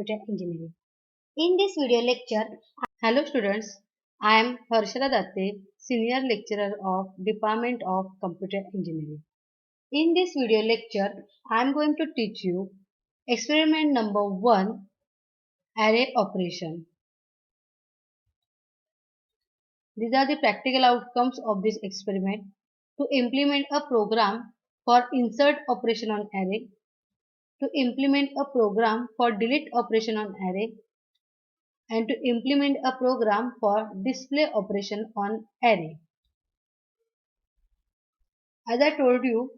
Computer Engineering. In this video lecture, hello students, I am Harshada Datte, Senior Lecturer of Department of Computer Engineering. In this video lecture, I am going to teach you experiment number 1, array operation. These are the practical outcomes of this experiment. To implement a program for insert operation on array, to implement a program for delete operation on array, and to implement a program for display operation on array. As I told you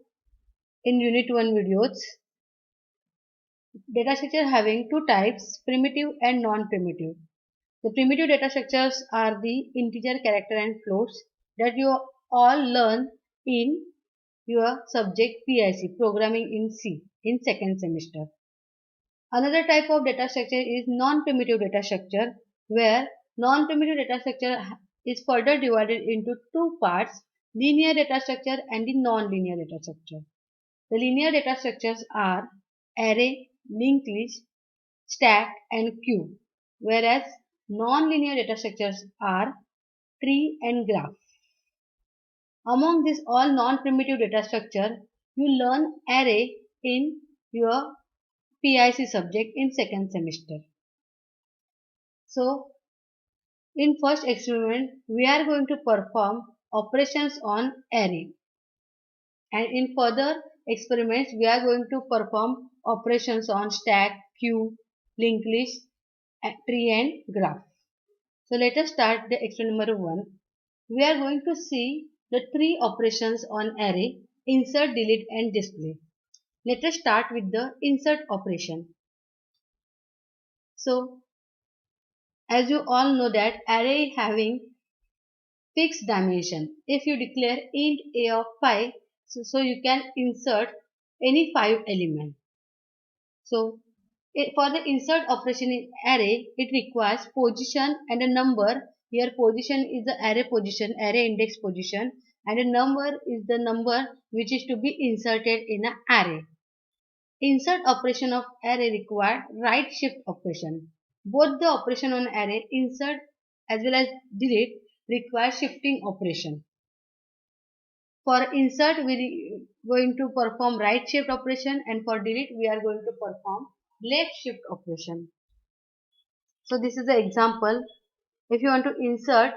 in Unit 1 videos, data structure having two types, primitive and non-primitive. The primitive data structures are the integer, character and floats that you all learn in your subject PIC, Programming in C, in second semester. Another type of data structure is non-primitive data structure, where non-primitive data structure is further divided into two parts, linear data structure and the non-linear data structure. The linear data structures are array, linked list, stack and queue, whereas non-linear data structures are tree and graph. Among these all non-primitive data structure, you learn array in your PIC subject in second semester. So, in first experiment, we are going to perform operations on array. And in further experiments, we are going to perform operations on stack, queue, linked list, tree and graph. So let us start the experiment number 1. We are going to see the three operations on array, insert, delete and display. Let us start with the insert operation. So, as you all know that array having fixed dimension. If you declare int a of 5, so you can insert any 5 element. So, for the insert operation in array, it requires position and a number. Here position is the array position, array index position, and a number is the number which is to be inserted in an array. Insert operation of array require right shift operation. Both the operation on array, insert as well as delete, require shifting operation. For insert, we are going to perform right shift operation, and for delete, we are going to perform left shift operation. So this is the example. If you want to insert,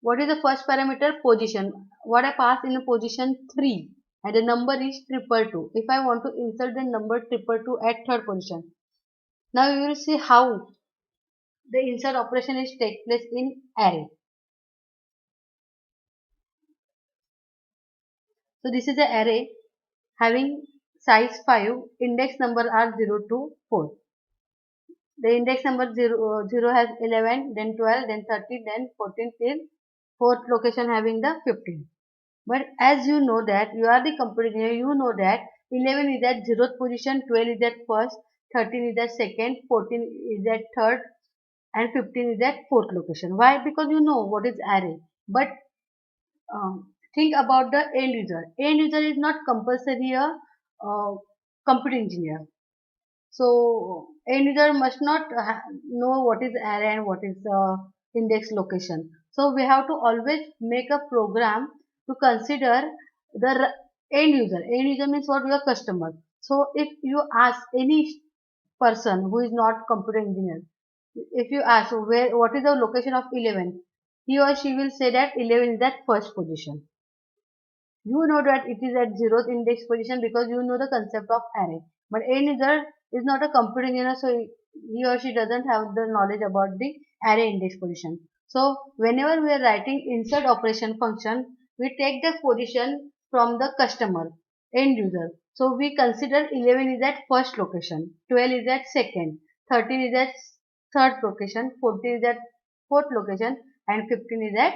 what is the first parameter? Position. What I pass in a position 3 and the number is 222. If I want to insert the number 222 at third position. Now you will see how the insert operation is take place in array. So this is an array having size 5, index number are 0 to 4. The index number 0 has 11, then 12, then 13, then 14 till 4th location having the 15. But as you know that you are the computer engineer, you know that 11 is at 0th position, 12 is at first, 13 is at second, 14 is at third and 15 is at 4th location. Why? Because you know what is array. But think about the end user. End user is not compulsory a computer engineer. So end user must not know what is array and what is index location. So we have to always make a program to consider the end user. End user means what? Your customer. So if you ask any person who is not computer engineer, if you ask what is the location of 11, he or she will say that 11 is at first position. You know that it is at 0th index position because you know the concept of array. But end user is not a computer engineer, so he or she doesn't have the knowledge about the array index position. So whenever we are writing insert operation function, we take the position from the customer, end user. So we consider 11 is at first location, 12 is at second, 13 is at third location, 14 is at fourth location, and 15 is at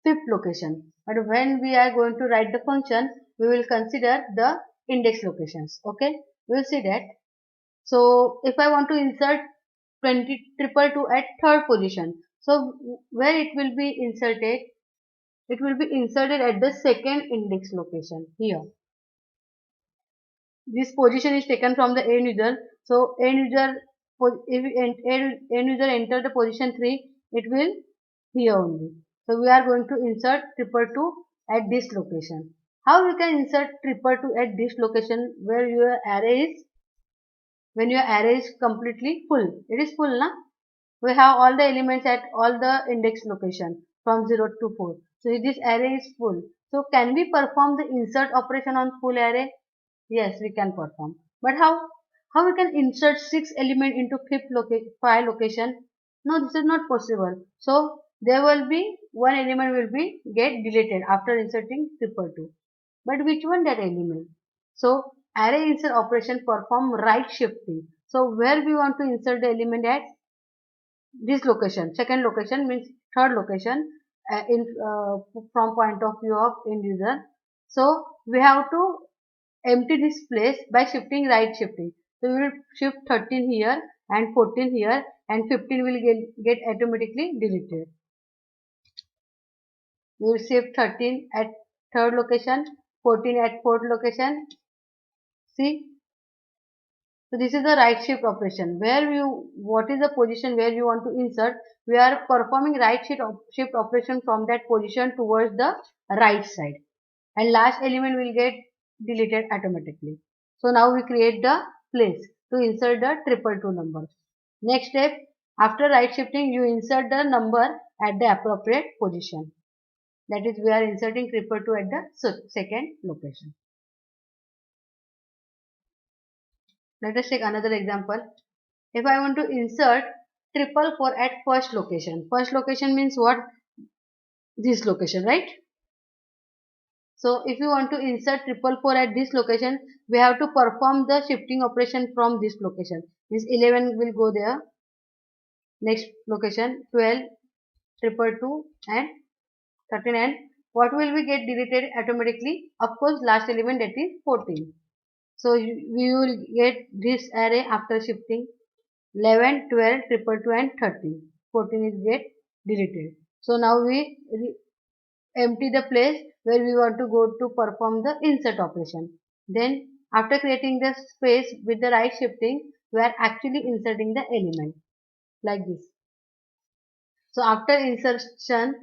fifth location. But when we are going to write the function, we will consider the index locations. Okay, we will see that. So if I want to insert 22222 at third position, so where it will be inserted? It will be inserted at the second index location here. This position is taken from the end user. So if end user enter the position 3, it will here only. So we are going to insert triple 2 at this location. How we can insert triple 2 at this location where your array is, when your array is completely full? It is full, na? We have all the elements at all the index location from 0 to 4. So this array is full. So can we perform the insert operation on full array? Yes, we can perform. But how? How we can insert 6 element into fifth location? No, this is not possible. So there will be one element will be get deleted after inserting triple 2. But which one that element? So array insert operation perform right shifting. So where we want to insert the element at? This location, second location means third location in from point of view of end user. So we have to empty this place by shifting right shifting. So we will shift 13 here and 14 here and 15 will get automatically deleted. We will shift 13 at third location, 14 at fourth location. See, so this is the right shift operation. Where you, what is the position where you want to insert? We are performing right shift operation from that position towards the right side, and last element will get deleted automatically. So now we create the place to insert the triple 2 number. Next step, after right shifting, you insert the number at the appropriate position. That is, we are inserting triple 2 at the second location. Let us take another example. If I want to insert triple 4 at first location means what? This location, right? So if you want to insert triple 4 at this location, we have to perform the shifting operation from this location. Means 11 will go there. Next location 12, triple 2 and 13, and what will be get deleted automatically? Of course, last element, that is 14. So we will get this array after shifting 11, 12, triple 2 and 13. 14 is get deleted. So now we empty the place where we want to go to perform the insert operation. Then after creating the space with the right shifting, we are actually inserting the element like this. So after insertion,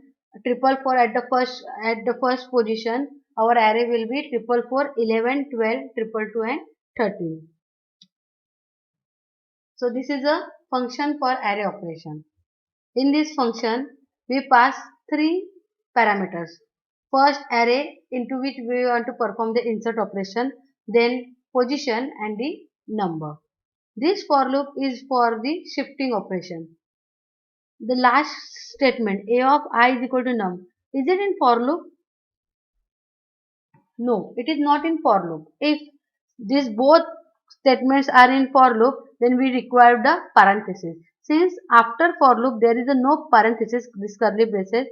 triple 4 at the first position, our array will be triple 4, 11, 12, triple 2 and 13. So this is a function for array operation. In this function, we pass three parameters. First, array into which we want to perform the insert operation, then position and the number. This for loop is for the shifting operation. The last statement, a of I is equal to num. Is it in for loop? No, it is not in for loop. If these both statements are in for loop, then we require the parenthesis. Since after for loop there is a no parenthesis, this curly braces,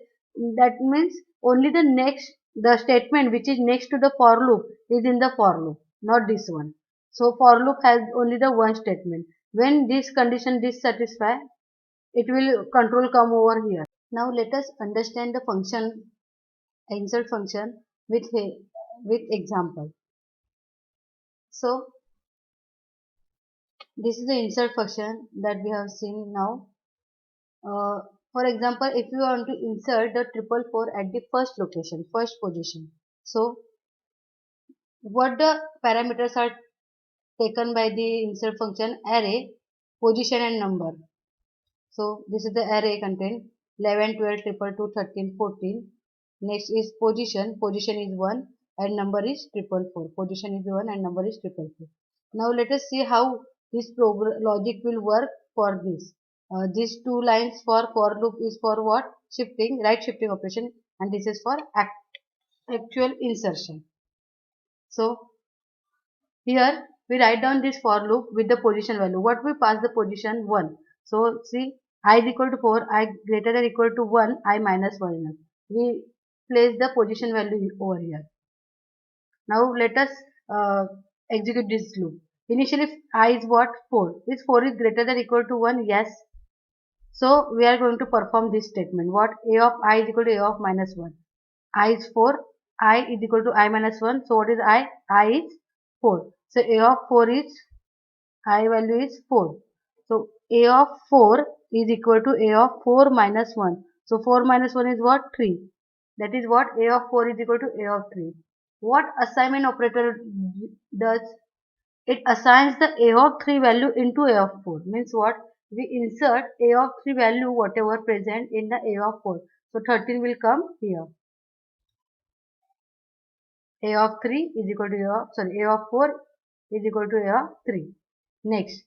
that means only the statement which is next to the for loop is in the for loop, not this one. So for loop has only the one statement. When this condition dissatisfy, it will control come over here. Now let us understand the function, insert function with example. So this is the insert function that we have seen now. For example, if you want to insert the triple 4 at the first location, first position. So what the parameters are taken by the insert function? Array, position and number. So this is the array content 11, 12, triple 2, 13, 14. Next is position. Position is 1 and number is triple 4. Position is 1 and number is triple 4. Now let us see how this logic will work for this. These two lines for loop is for what? Shifting, right shifting operation, and this is for actual insertion. So here we write down this for loop with the position value. What we pass the position 1. So see, I is equal to 4, I greater than equal to 1, I minus 1. We place the position value over here. Now let us execute this loop. Initially I is what? 4. Is 4 is greater than equal to 1? Yes. So we are going to perform this statement. What? A of I is equal to A of minus 1. I is 4. I is equal to I minus 1. So what is I? I is 4. So A of 4 is I value is 4. So A of 4 is equal to A of 4 minus 1. So 4 minus 1 is what? 3. That is what A of 4 is equal to A of 3. What assignment operator does? It assigns the A of 3 value into A of 4. Means what? We insert A of 3 value whatever present in the A of 4. So 13 will come here. A of 3 is equal to A of 4 is equal to A of 3. Next,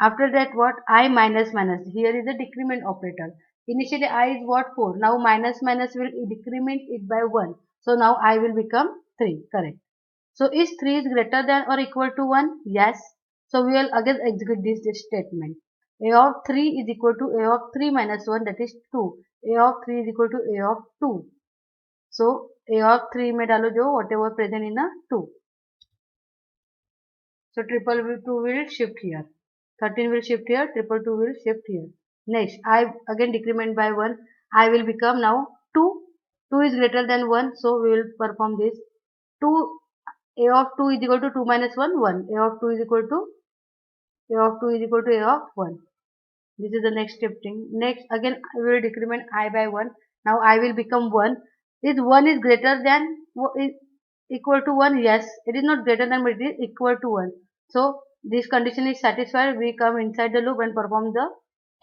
after that what? I minus minus. Here is the decrement operator. Initially I is what? 4. Now minus minus will decrement it by 1. So now I will become 3. Correct. So is 3 is greater than or equal to 1? Yes. So we will again execute this statement. A of 3 is equal to A of 3 minus 1, that is 2. A of 3 is equal to A of 2. So A of 3 में डालो जो whatever present in a 2. So triple 2 will shift here. 13 will shift here. Triple 2 will shift here. Next, I again decrement by 1. I will become now 2. 2 is greater than 1. So we will perform this. 2 A of 2 is equal to 2 minus 1. 1. A of 2 is equal to A of 2 is equal to A of 1. This is the next shifting. Next, again we will decrement I by 1. Now I will become 1. Is 1 is greater than is equal to 1? Yes. It is not greater than, but it is equal to 1. So this condition is satisfied. We come inside the loop and perform the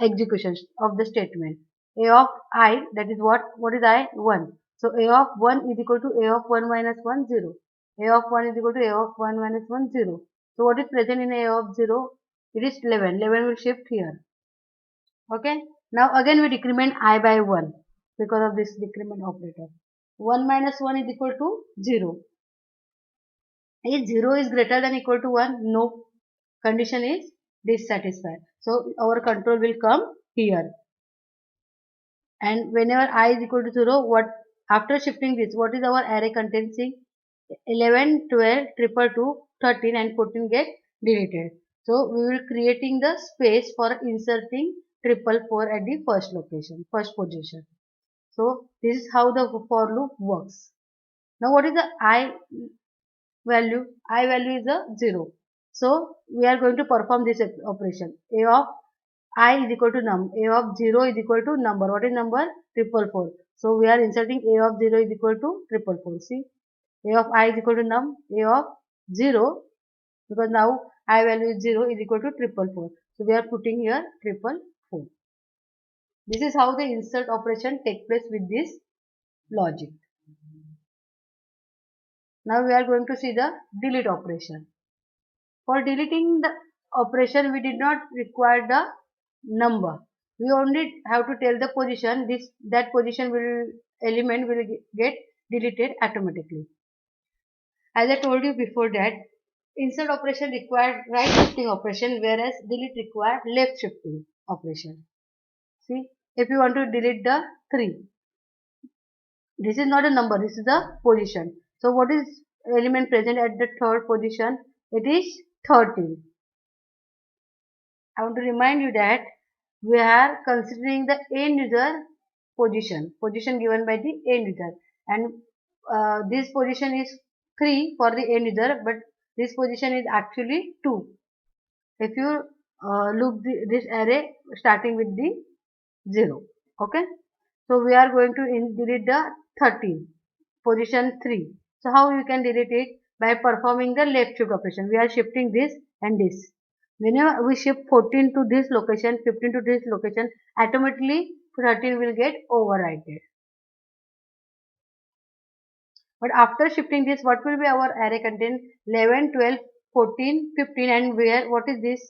execution of the statement. A of I, that is what is I? 1. So A of 1 is equal to A of 1 minus 1, 0. A of 1 is equal to A of 1 minus 1, 0. So what is present in A of 0? It is 11. 11 will shift here. Okay. Now again we decrement I by 1 because of this decrement operator. 1 minus 1 is equal to 0. Is 0 is greater than equal to 1? No. Condition is dissatisfied. So our control will come here. And whenever I is equal to 0, what after shifting this, what is our array containing? 11, 12, 222, 13 and 14 get deleted. So we will creating the space for inserting 444 at the first location, first position. So this is how the for loop works. Now what is the I value? I value is a 0. So we are going to perform this operation. A of I is equal to num. A of 0 is equal to number. What is number? 444. So we are inserting A of 0 is equal to 444. See, A of I is equal to num. A of 0, because now I value is 0, is equal to 444. So we are putting here 444. This is how the insert operation take place with this logic. Now we are going to see the delete operation. For deleting the operation, we did not require the number. We only have to tell the position. That position will element will get deleted automatically. As I told you before that insert operation required right shifting operation, whereas delete required left shifting operation. See, if you want to delete the 3, this is not a number, this is the position. So what is element present at the third position? It is 13. I want to remind you that we are considering the end user position given by the end user, and this position is 3 for the end user, but this position is actually 2. If you look this array starting with the 0, okay. So we are going to delete the 13, position 3. So how you can delete it? By performing the left shift operation. We are shifting this and this. Whenever we shift 14 to this location, 15 to this location, automatically 13 will get overridden. But after shifting this, what will be our array content? 11, 12, 14, 15, and where? What is this?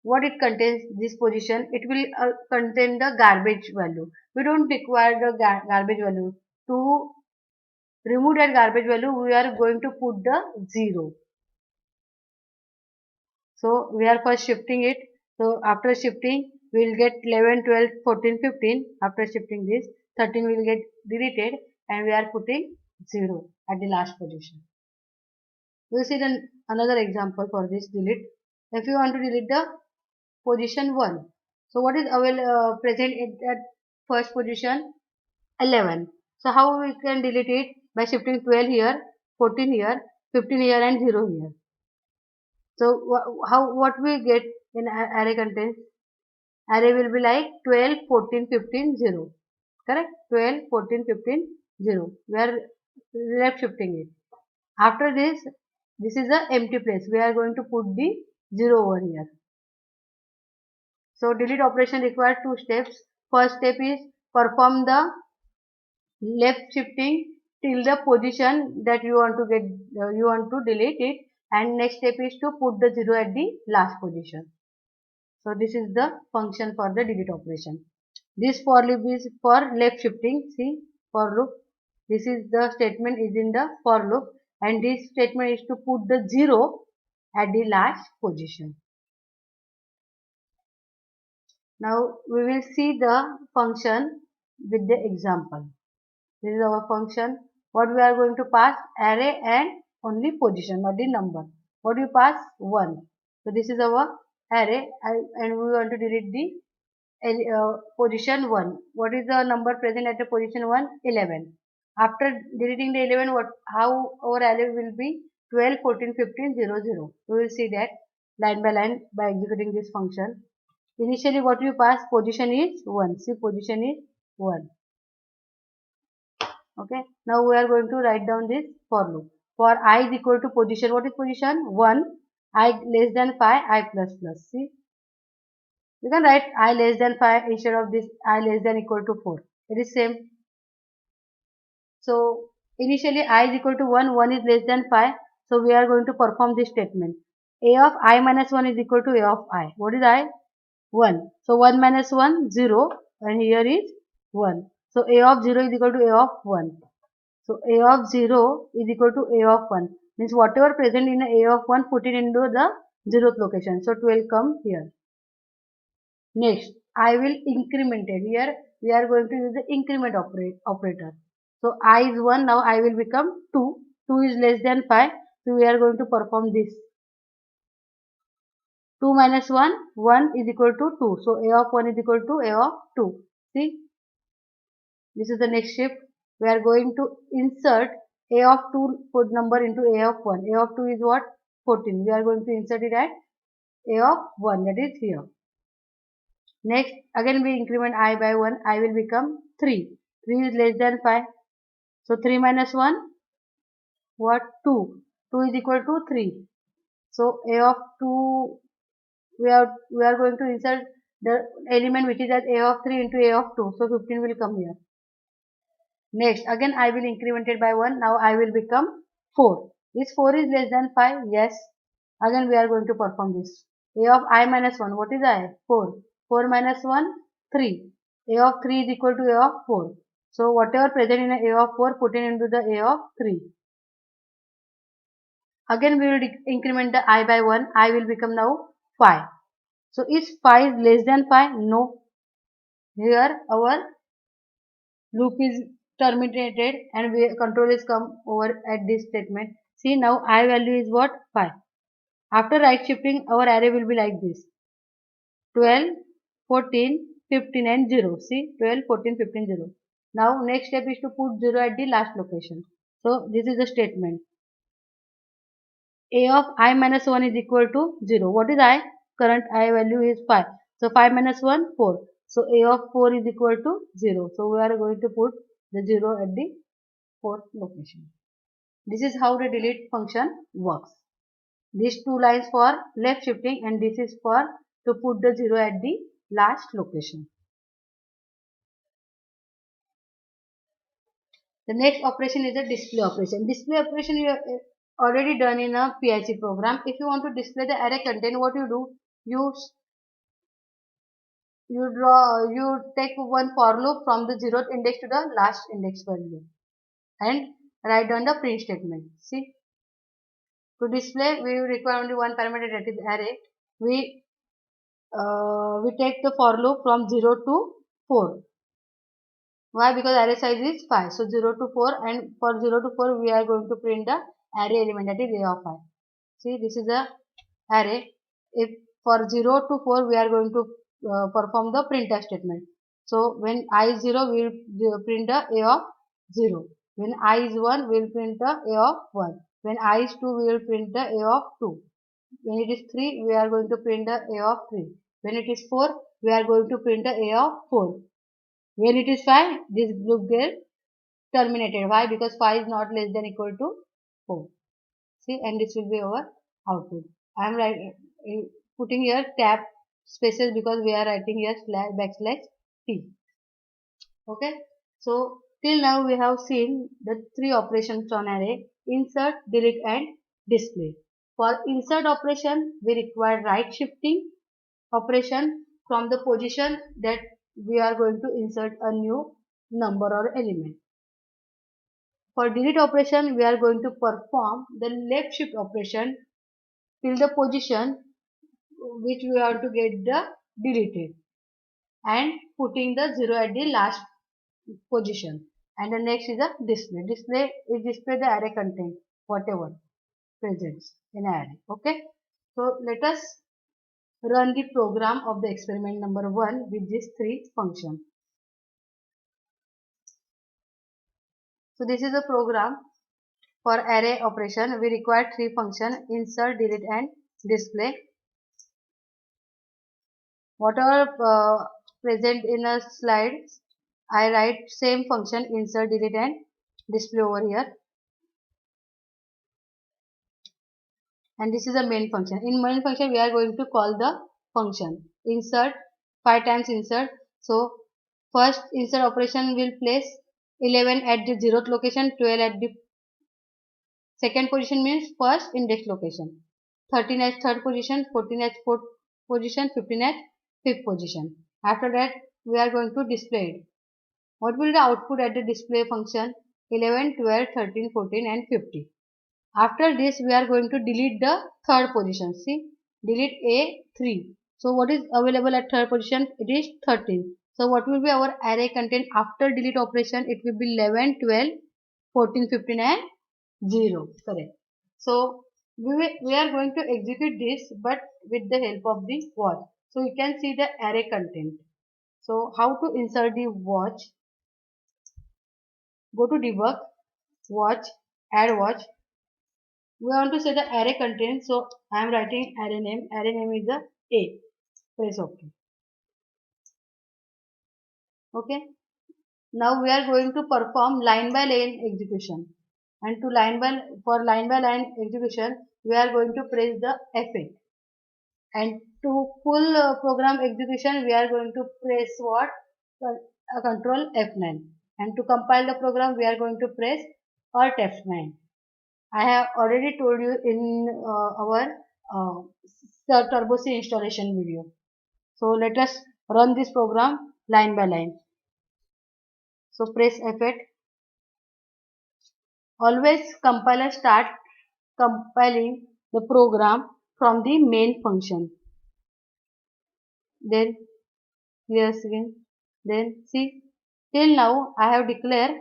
What it contains, this position? It will contain the garbage value. We don't require the garbage value. To remove that garbage value, we are going to put the 0. So we are first shifting it. So after shifting, we will get 11, 12, 14, 15. After shifting this, 13 will get deleted, and we are putting 0 at the last position. We will see then another example for this delete. If you want to delete the position 1. So what is present at first position? 11. So how we can delete it? By shifting 12 here, 14 here, 15 here and 0 here. So what we get in array contents? Array will be like 12, 14, 15, 0. Correct? 12, 14, 15, 0. We are left shifting it. After this is a empty place. We are going to put the 0 over here. So delete operation requires two steps. First step is perform the left shifting till the position that you want to get, you want to delete it, and next step is to put the 0 at the last position. So this is the function for the delete operation. This for loop is for left shifting. See, for loop, this is the statement is in the for loop, and this statement is to put the 0 at the last position. Now we will see the function with the example. This is our function. What we are going to pass? Array and only position, not the number. What we pass? 1. So this is our array, and we want to delete the position 1. What is the number present at the position 1? 11. After deleting the 11, how our array will be? 12, 14, 15, 0, 0. We will see that line by line by executing this function. Initially what we pass? Position is 1. See, position is 1. Okay, now we are going to write down this for loop. For I is equal to position, what is position? 1, I less than 5, I plus plus. See, you can write I less than 5 instead of this I less than equal to 4. It is same. So initially I is equal to 1, 1 is less than 5. So we are going to perform this statement. A of I minus 1 is equal to A of I. What is I? 1. So 1 minus 1, 0, and here is 1. So A of 0 is equal to A of 1. So A of 0 is equal to A of 1. Means whatever present in A of 1, put it into the 0th location. So 12 come here. Next, I will increment it. Here we are going to use the increment operator. So I is 1, now I will become 2. 2 is less than 5. So we are going to perform this. 2 minus 1, 1 is equal to 2. So A of 1 is equal to A of 2. See, this is the next shift. We are going to insert A of 2 put number into A of 1. A of 2 is what? 14. We are going to insert it at A of 1, that is here. Next, again we increment I by 1. I will become 3. 3 is less than 5. So 3 minus 1, what? 2. 2 is equal to 3. So A of 2, we are going to insert the element which is at A of 3 into A of 2. So 15 will come here. Next, again I will increment it by 1. Now I will become 4. Is 4 is less than 5? Yes. Again we are going to perform this. A of I minus 1. What is I? 4. 4 minus 1, 3. A of 3 is equal to A of 4. So whatever present in A of 4, put it into the A of 3. Again we will increment the I by 1. I will become now 5. So is 5 less than 5? No. Here our loop is terminated and control is come over at this statement. See, now I value is what? 5. After right shifting, our array will be like this: 12, 14, 15 and 0. See, 12, 14, 15, 0. Now next step is to put 0 at the last location. So this is the statement. A of I minus 1 is equal to 0. What is I? Current I value is 5. So 5 minus 1, 4. So A of 4 is equal to 0. So we are going to put the 0 at the 4th location. This is how the delete function works. These two lines for left shifting, and this is for to put the 0 at the last location. The next operation is a display operation. Display operation you have already done in a PIC program. If you want to display the array content, what you do? You take one for loop from the 0th index to the last index value and write down the print statement. See, to display we require only one parameter, that is array. We take the for loop from 0 to 4. Why? Because array size is 5. So 0 to 4, and for 0 to 4 we are going to print the array element, that is A of I. See, this is the array. If for 0 to 4 we are going to perform the printf statement. So when I is 0 we will print the A of 0. When I is 1 we will print the A of 1. When I is 2 we will print the A of 2. When it is 3, we are going to print the A of 3. When it is 4, we are going to print the A of 4. When it is 5, this loop gets terminated. Why? Because 5 is not less than equal to 4. See, and this will be our output. I am putting here tab spaces because we are writing here backslash t. Okay. So till now we have seen the three operations on array: insert, delete, and display. For insert operation, we require right shifting operation from the position that we are going to insert a new number or element. For delete operation, we are going to perform the left shift operation till the position which we want to get the deleted, and putting the 0 at the last position. And the next is the display. Display is display the array content, whatever presents in array. Okay. So let us run the program of the experiment number 1 with these three functions. So this is a program for array operation. We require three functions: insert, delete, and display. Whatever present in a slide, I write same function insert, delete, and display over here. And this is the main function. In main function, we are going to call the function insert, 5 times insert. So first insert operation will place 11 at the 0th location, 12 at the second position, means first index location, 13 at third position, 14 at fourth position, 15 at fifth position. After that, we are going to display it. What will the output at the display function? 11, 12, 13, 14, and 50. After this, we are going to delete the third position. See, delete A3. So what is available at third position? It is 13. So what will be our array content after delete operation? It will be 11, 12, 14, 15, and 0. Correct. So we are going to execute this, but with the help of the watch. So you can see the array content. So how to insert the watch? Go to debug, watch, add watch. We want to say the array content, so I am writing array name. Array name is the A. Press OK. Okay. Now we are going to perform line by line execution. And to line by line execution, we are going to press the F8. And to full program execution, we are going to press what? Control F9. And to compile the program, we are going to press Alt F9. I have already told you in our Turbo C installation video. So let us run this program line by line. So press F8. Always compiler start compiling the program from the main function. Then clear screen. Then see, till now I have declared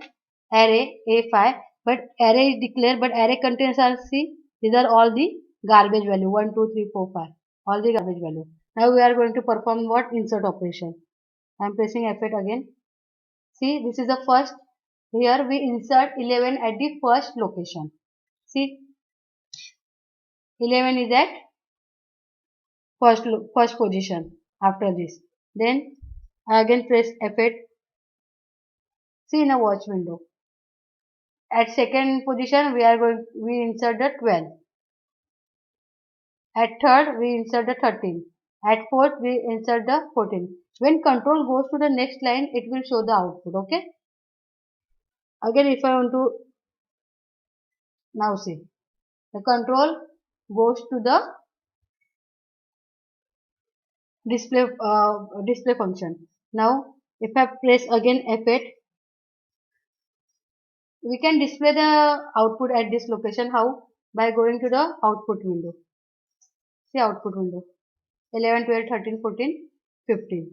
array A5, but array is declared, but array contains are, see, these are all the garbage value 1, 2, 3, 4, 5, all the garbage value. Now we are going to perform what? Insert operation. I am pressing F8 again. See, this is the first. Here we insert 11 at the first location. See, 11 is at first position after this. Then I again press F8. See, in a watch window. At second position, we insert the 12. At third, we insert the 13. At fourth, we insert the 14. When control goes to the next line, it will show the output. Okay. Again, if I want to now see, the control goes to the display function. Now, if I press again F8, we can display the output at this location. How? By going to the output window. See, output window 11, 12, 13, 14, 15.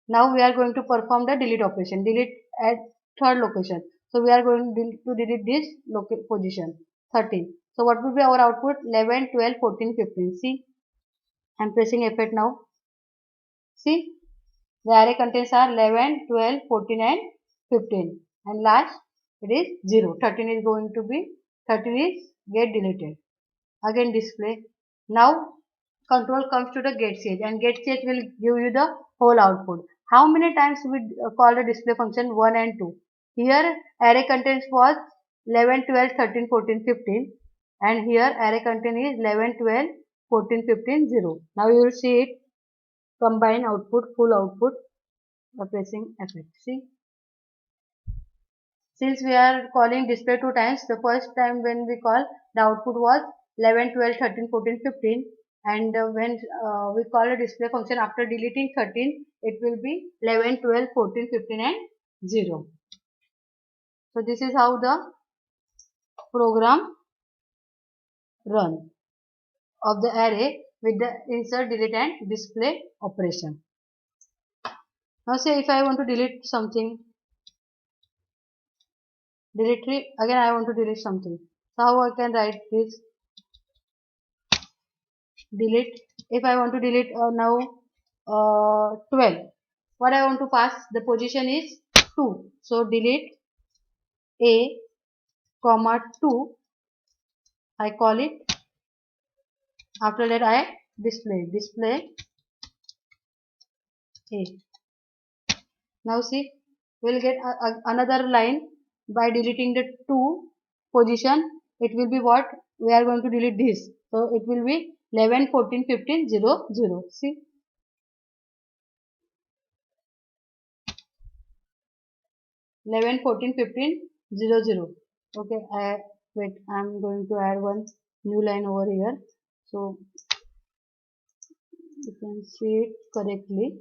Now we are going to perform the delete operation. Delete at third location. So we are going to delete this position 13. So what will be our output? 11, 12, 14, 15. See, I am pressing F8 now. See, the array contents are 11, 12, 14, and 15. And last it is 0. 13 is going to be 13 is get deleted. again display. Now control comes to the getCH, and getCH will give you the whole output. How many times we call the display function 1 and 2? Here array contents was 11, 12, 13, 14, 15, and here array content is 11, 12, 14, 15, 0. Now you will see it combine output, full output by pressing F8. See, since we are calling display two times, the first time when we call, the output was 11, 12, 13, 14, 15, and when we call a display function after deleting 13, it will be 11, 12, 14, 15 and 0. So this is how the program run of the array with the insert, delete and display operation. Now say if I want to delete something, delete it, again I want to delete something. So how I can write this? Delete. If I want to delete now 12, what I want to pass, the position is 2. So delete a comma 2, I call it. After that I display a. Now see, we'll get another line by deleting the 2 position. It will be what? We are going to delete this. So it will be 11, 14, 15, 0, 0. See, 11, 14, 15, 0, 0. Okay, wait, I'm going to add one new line over here. So you can see it correctly.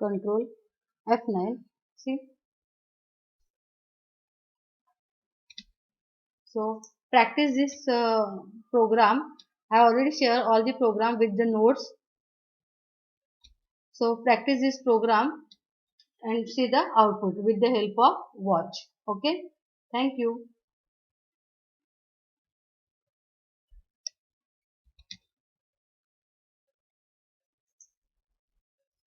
Control F9. See, so practice this program. I already share all the program with the notes. So practice this program and see the output with the help of watch. Okay, thank you.